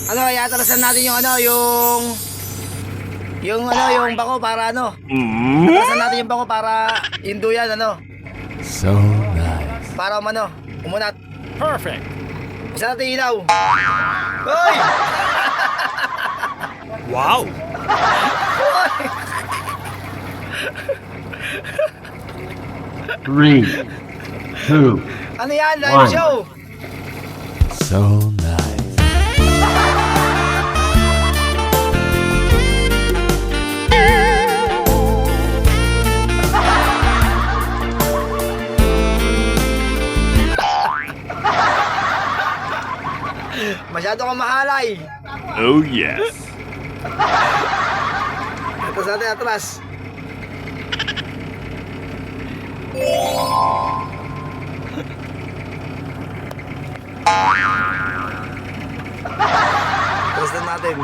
Ano, iatalasan natin yung ano, yung bako para ano. Atalasan natin yung bako para yung duyan, ano. So nice. Para umunat. Perfect. Isa natin ilaw. Hoy! Wow. Three, two, Ano yan? Live One. show! So nice. Masyado kang mahalay. Oh yes. Atras natin, atras. Atras na natin.